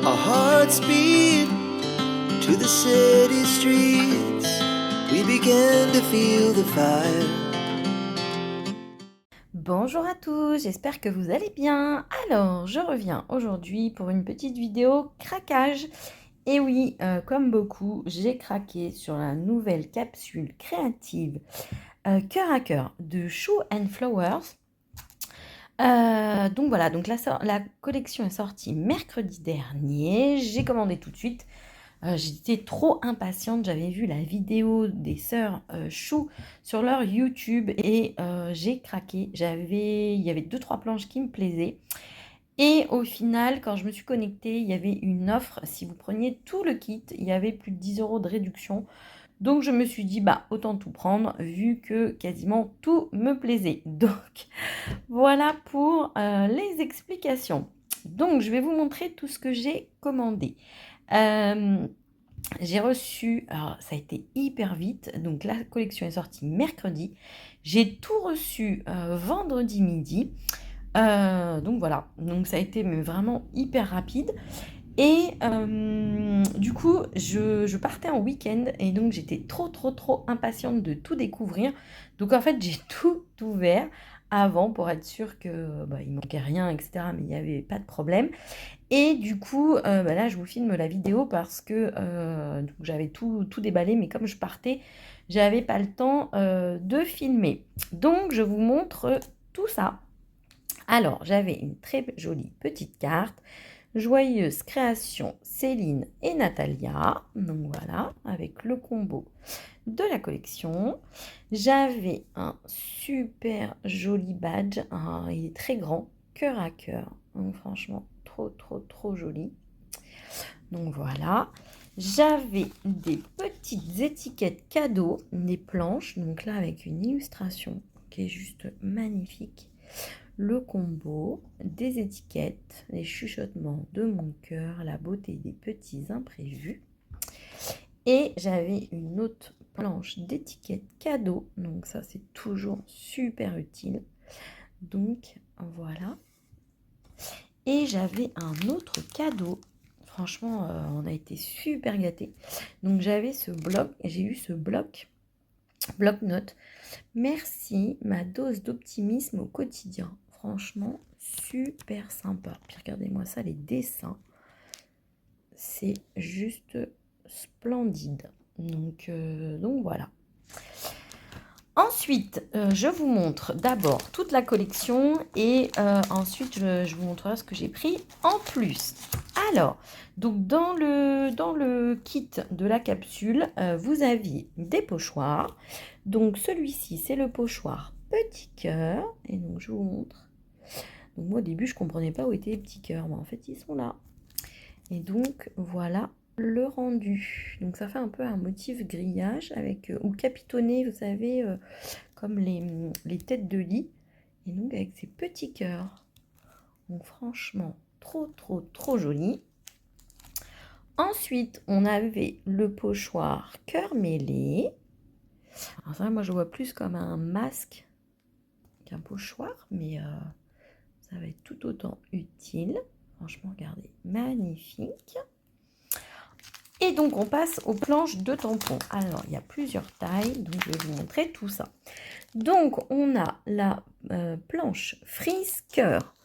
Our hearts beat to the city streets. We began to feel the fire. Bonjour à tous, j'espère que vous allez bien. Alors, je reviens aujourd'hui pour une petite vidéo craquage. Et oui, comme beaucoup, j'ai craqué sur la nouvelle capsule créative Cœur à cœur de Shoe and Flowers. Donc voilà, donc la collection est sortie mercredi dernier. J'ai commandé tout de suite. J'étais trop impatiente, j'avais vu la vidéo des sœurs Chou sur leur YouTube et j'ai craqué. Il y avait 2-3 planches qui me plaisaient. Et au final, quand je me suis connectée, il y avait une offre. Si vous preniez tout le kit, il y avait plus de 10 € de réduction. Donc je me suis dit, bah autant tout prendre vu que quasiment tout me plaisait. Donc voilà pour les explications. Donc je vais vous montrer tout ce que j'ai commandé. J'ai reçu, alors ça a été hyper vite, donc la collection est sortie mercredi. J'ai tout reçu vendredi midi. Donc voilà, donc ça a été vraiment hyper rapide. Et du coup, je partais en week-end et donc j'étais trop impatiente de tout découvrir. Donc en fait, j'ai tout ouvert avant pour être sûre que il manquait rien, etc. Mais il n'y avait pas de problème. Et du coup, là, je vous filme la vidéo parce que donc j'avais tout déballé, mais comme je partais, j'avais pas le temps de filmer. Donc, je vous montre tout ça. Alors, j'avais une très jolie petite carte. Joyeuse création Céline et Natalia. Donc voilà, avec le combo de la collection. J'avais un super joli badge. Il est très grand, cœur à cœur. Donc franchement, trop joli. Donc voilà. J'avais des petites étiquettes cadeaux, des planches. Donc là, avec une illustration qui est juste magnifique. Le combo, des étiquettes, les chuchotements de mon cœur, la beauté des petits imprévus. Et j'avais une autre planche d'étiquettes cadeaux. Donc ça, c'est toujours super utile. Donc voilà. Et j'avais un autre cadeau. Franchement, on a été super gâtés. Donc j'avais ce bloc, j'ai eu ce bloc-notes. Merci, ma dose d'optimisme au quotidien. Franchement, super sympa. Puis regardez-moi ça, les dessins. C'est juste splendide. Donc voilà. Ensuite, je vous montre d'abord toute la collection et ensuite je vous montrerai ce que j'ai pris en plus. Alors, donc dans le kit de la capsule, vous aviez des pochoirs. Donc celui-ci, c'est le pochoir petit cœur. Et donc je vous montre. Donc moi au début, je ne comprenais pas où étaient les petits cœurs. Mais en fait, ils sont là. Et donc voilà le rendu. Donc ça fait un peu un motif grillage avec ou capitonné, vous savez, comme les têtes de lit. Et donc avec ces petits cœurs. Donc franchement, trop joli. Ensuite, on avait le pochoir cœur mêlé. Alors ça, moi je vois plus comme un masque qu'un pochoir, mais ça va être tout autant utile. Franchement, regardez, magnifique. Et donc, on passe aux planches de tampons. Alors, il y a plusieurs tailles, donc je vais vous montrer tout ça. Donc, on a la planche Frise Cœur.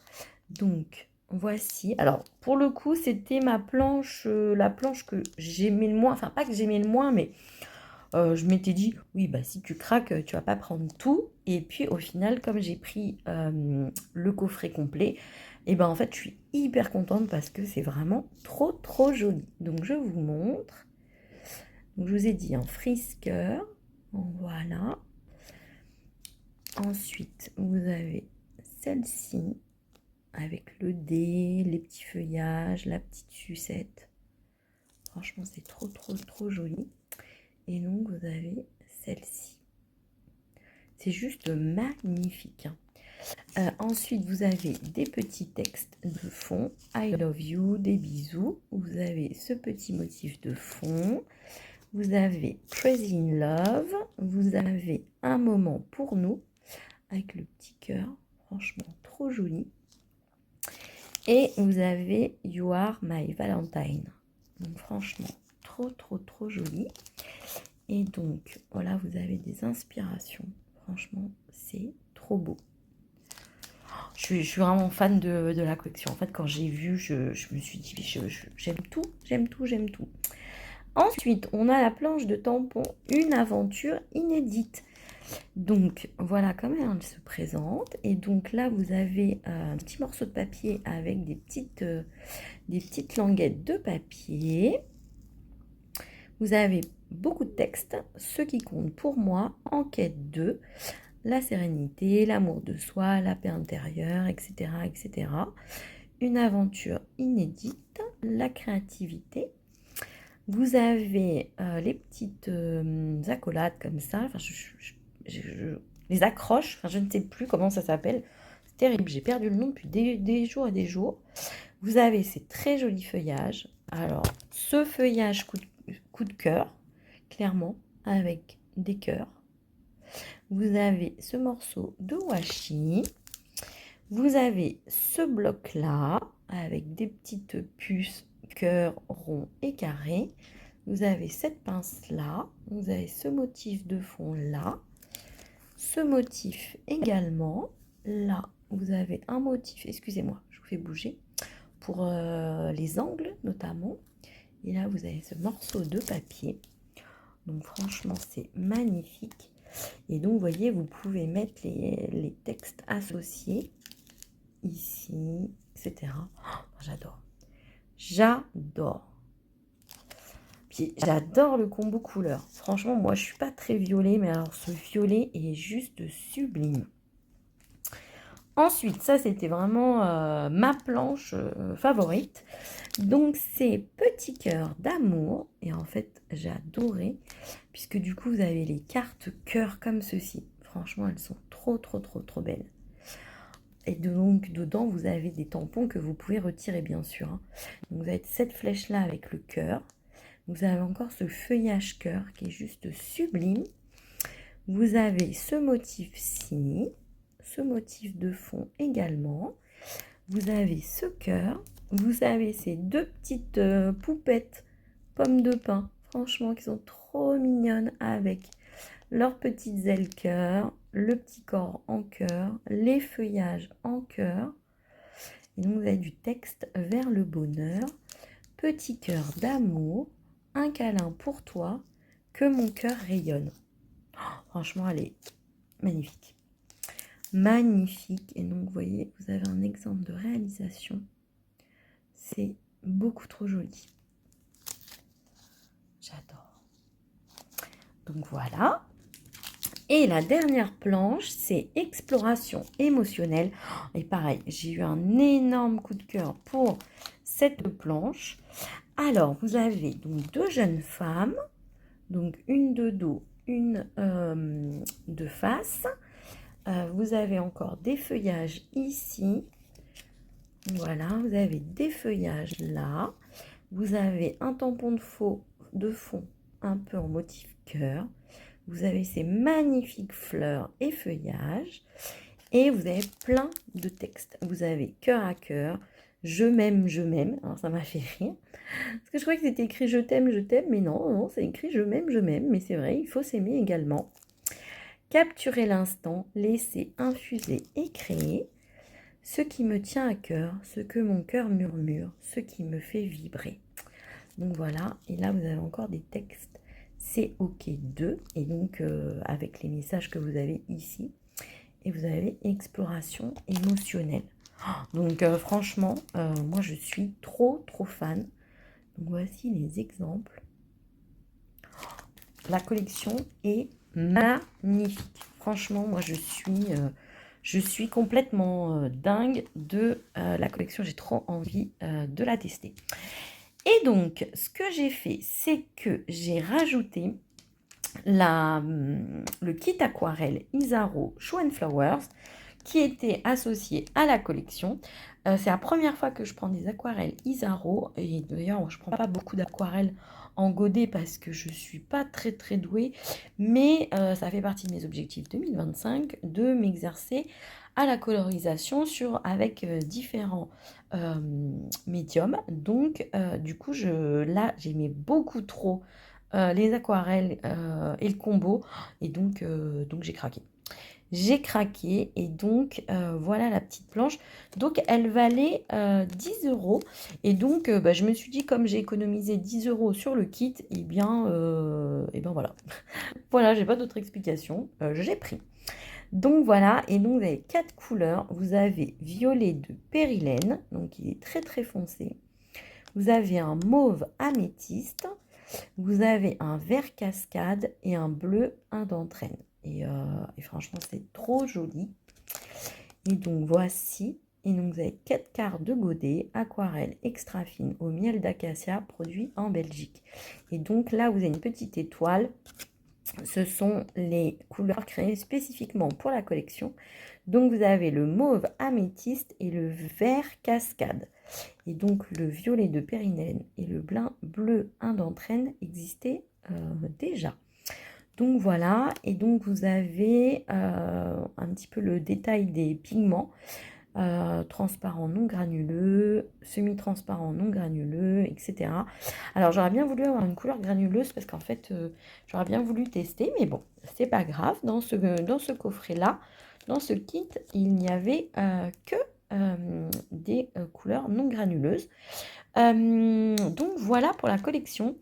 Donc, voici. Alors, pour le coup, c'était ma planche, la planche que j'aimais le moins. Enfin, pas que j'aimais le moins, mais je m'étais dit, oui, bah si tu craques, tu vas pas prendre tout. Et puis, au final, comme j'ai pris le coffret complet, et ben en fait, je suis hyper contente parce que c'est vraiment trop joli. Donc, je vous montre. Donc, je vous ai dit en frisqueur. Voilà. Ensuite, vous avez celle-ci avec le dé, les petits feuillages, la petite sucette. Franchement, c'est trop joli. Et donc, vous avez celle-ci. C'est juste magnifique. Ensuite, vous avez des petits textes de fond. I love you, des bisous. Vous avez ce petit motif de fond. Vous avez Crazy in Love. Vous avez un moment pour nous avec le petit cœur. Franchement, trop joli. Et vous avez You Are My Valentine. Donc franchement, trop joli. Et donc, voilà, vous avez des inspirations. Franchement, c'est trop beau. Je suis vraiment fan de la collection. En fait, quand j'ai vu, je me suis dit, j'aime tout. Ensuite, on a la planche de tampon, une aventure inédite. Donc, voilà comment elle se présente. Et donc là, vous avez un petit morceau de papier avec des petites languettes de papier. Vous avez beaucoup de textes. Ce qui compte pour moi, enquête 2, la sérénité, l'amour de soi, la paix intérieure, etc. Une aventure inédite, la créativité. Vous avez les petites accolades comme ça. Enfin, les accroches. Enfin, je ne sais plus comment ça s'appelle. C'est terrible. J'ai perdu le nom depuis des jours et des jours. Vous avez ces très jolis feuillages. Alors, ce feuillage coup de cœur, clairement, avec des cœurs. Vous avez ce morceau de washi. Vous avez ce bloc-là, avec des petites puces, cœurs, ronds et carrés. Vous avez cette pince-là. Vous avez ce motif de fond-là. Ce motif également. Là, vous avez un motif, excusez-moi, je vous fais bouger, pour les angles notamment. Et là, vous avez ce morceau de papier. Donc franchement, c'est magnifique. Et donc, vous voyez, vous pouvez mettre les textes associés ici, etc. Oh, j'adore. Puis, j'adore le combo couleur. Franchement, moi, je suis pas très violet, mais alors ce violet est juste sublime. Ensuite, ça, c'était vraiment ma planche favorite. Donc, c'est Petit cœur d'amour. Et en fait, j'ai adoré. Puisque du coup, vous avez les cartes cœur comme ceci. Franchement, elles sont trop belles. Et donc, dedans, vous avez des tampons que vous pouvez retirer, bien sûr. Donc, vous avez cette flèche-là avec le cœur. Vous avez encore ce feuillage cœur qui est juste sublime. Vous avez ce motif-ci. Ce motif de fond également. Vous avez ce cœur. Vous avez ces deux petites poupettes pommes de pin, franchement, qui sont trop mignonnes avec leurs petites ailes cœur, le petit corps en cœur, les feuillages en cœur. Et donc, vous avez du texte vers le bonheur. Petit cœur d'amour, un câlin pour toi, que mon cœur rayonne. Oh, franchement, elle est magnifique. Magnifique. Et donc, vous voyez, vous avez un exemple de réalisation. C'est beaucoup trop joli. J'adore. Donc, voilà. Et la dernière planche, c'est exploration émotionnelle. Et pareil, j'ai eu un énorme coup de cœur pour cette planche. Alors, vous avez donc deux jeunes femmes. Donc, une de dos, une de face. Vous avez encore des feuillages ici. Voilà, vous avez des feuillages là. Vous avez un tampon de fond un peu en motif cœur. Vous avez ces magnifiques fleurs et feuillages. Et vous avez plein de textes. Vous avez cœur à cœur. Je m'aime. Alors ça m'a fait rire. Parce que je croyais que c'était écrit je t'aime. Mais non, c'est écrit je m'aime. Mais c'est vrai, il faut s'aimer également. Capturer l'instant, laisser infuser et créer. Ce qui me tient à cœur, ce que mon cœur murmure, ce qui me fait vibrer. Donc voilà, et là vous avez encore des textes. C'est OK 2, et donc avec les messages que vous avez ici. Et vous avez exploration émotionnelle. Donc franchement, moi je suis trop fan. Donc voici les exemples. La collection est magnifique. Franchement, moi je suis complètement dingue de la collection. J'ai trop envie de la tester. Et donc, ce que j'ai fait, c'est que j'ai rajouté le kit aquarelle Isaro Show and Flowers qui était associé à la collection. C'est la première fois que je prends des aquarelles Isaro. Et d'ailleurs, je ne prends pas beaucoup d'aquarelles en godet parce que je ne suis pas très douée. Mais ça fait partie de mes objectifs 2025 de m'exercer à la colorisation avec différents médium. Donc, du coup, là, j'aimais beaucoup trop les aquarelles et le combo. Et donc j'ai craqué. J'ai craqué et donc voilà la petite planche. Donc elle valait 10 euros. Et donc je me suis dit, comme j'ai économisé 10 euros sur le kit, et bien voilà. Voilà, j'ai pas d'autre explication. J'ai pris. Donc voilà, et donc vous avez 4 couleurs. Vous avez violet de périlène, donc il est très très foncé. Vous avez un mauve améthyste. Vous avez un vert cascade et un bleu indentrène. Et franchement, c'est trop joli. Et donc, voici. Et donc, vous avez 4 quarts de godet, aquarelle extra fine au miel d'acacia, produit en Belgique. Et donc, là, vous avez une petite étoile. Ce sont les couleurs créées spécifiquement pour la collection. Donc, vous avez le mauve améthyste et le vert cascade. Et donc, le violet de périnène et le bleu indentrène existaient déjà. Donc, voilà. Et donc, vous avez un petit peu le détail des pigments. Transparent non granuleux, semi-transparent non granuleux, etc. Alors j'aurais bien voulu avoir une couleur granuleuse parce qu'en fait j'aurais bien voulu tester, mais bon, c'est pas grave. Dans ce coffret-là, dans ce kit, il n'y avait que des couleurs non granuleuses. Donc voilà pour la collection.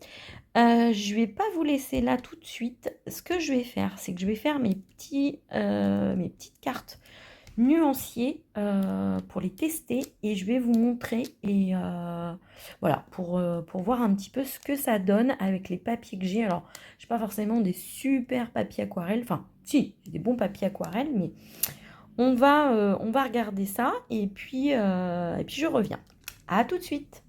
Je vais pas vous laisser là tout de suite. Ce que je vais faire, c'est que je vais faire mes petites cartes nuanciers pour les tester et je vais vous montrer et voilà pour voir un petit peu ce que ça donne avec les papiers que j'ai. Alors je n'ai pas forcément des super papiers aquarelles, enfin si, j'ai des bons papiers aquarelles, mais on va regarder ça et puis je reviens. À tout de suite.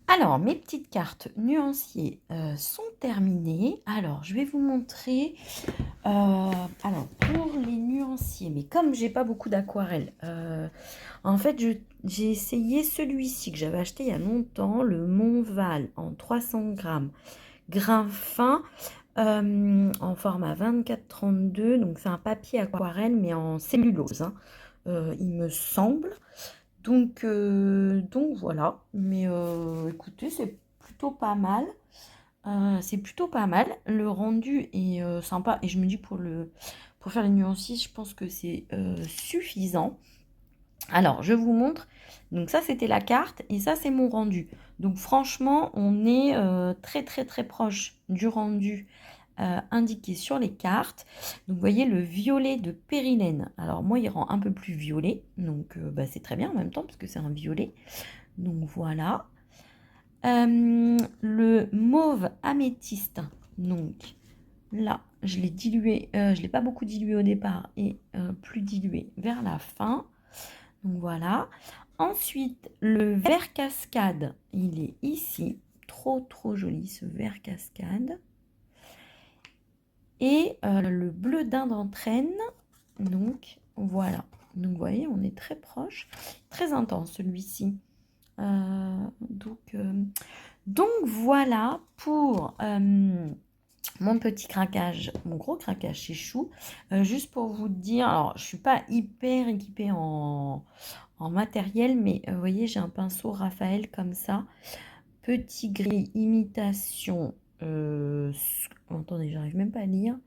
Alors, mes petites cartes nuanciers sont terminées. Alors, je vais vous montrer. Alors, pour les nuanciers, mais comme j'ai pas beaucoup d'aquarelle, en fait, j'ai essayé celui-ci que j'avais acheté il y a longtemps, le Montval en 300 grammes, grain fin, en format 24-32. Donc, c'est un papier aquarelle, mais en cellulose, hein, il me semble. Donc voilà, mais écoutez, c'est plutôt pas mal. Le rendu est sympa et je me dis pour faire les nuanciers, je pense que c'est suffisant. Alors, je vous montre. Donc ça, c'était la carte et ça, c'est mon rendu. Donc franchement, on est très très très proche du rendu indiqué sur les cartes. Donc vous voyez le violet de périlène. Alors moi, il rend un peu plus violet. Donc c'est très bien en même temps parce que c'est un violet. Donc voilà. Le mauve améthyste. Donc là, je l'ai dilué. Je l'ai pas beaucoup dilué au départ et plus dilué vers la fin. Donc voilà. Ensuite, le vert cascade, il est ici. Trop trop joli ce vert cascade. Et le bleu d'indentrène, donc voilà. Donc vous voyez, on est très proche. Très intense celui-ci. Donc voilà pour mon petit craquage, mon gros craquage chez Chou. Juste pour vous dire, alors je ne suis pas hyper équipée en matériel, mais vous voyez, j'ai un pinceau Raphaël comme ça. Petit gris imitation. Attendez, j'arrive même pas à lire.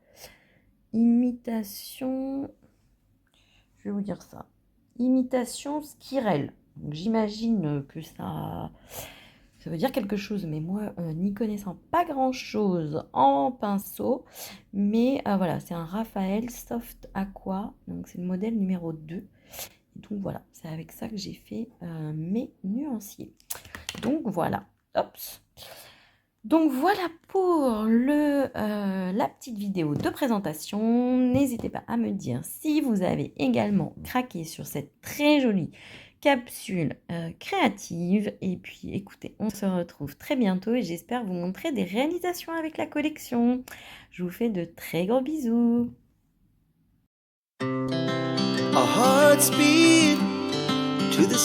Imitation. Je vais vous dire ça. Imitation Skirel. J'imagine que ça veut dire quelque chose, mais moi, n'y connaissant pas grand-chose en pinceau, mais voilà, c'est un Raphaël Soft Aqua, donc c'est le modèle numéro 2. Donc voilà, c'est avec ça que j'ai fait mes nuanciers. Donc voilà, hop. Donc voilà pour la petite vidéo de présentation. N'hésitez pas à me dire si vous avez également craqué sur cette très jolie capsule créative. Et puis écoutez, on se retrouve très bientôt et j'espère vous montrer des réalisations avec la collection. Je vous fais de très gros bisous. Our hearts beat to the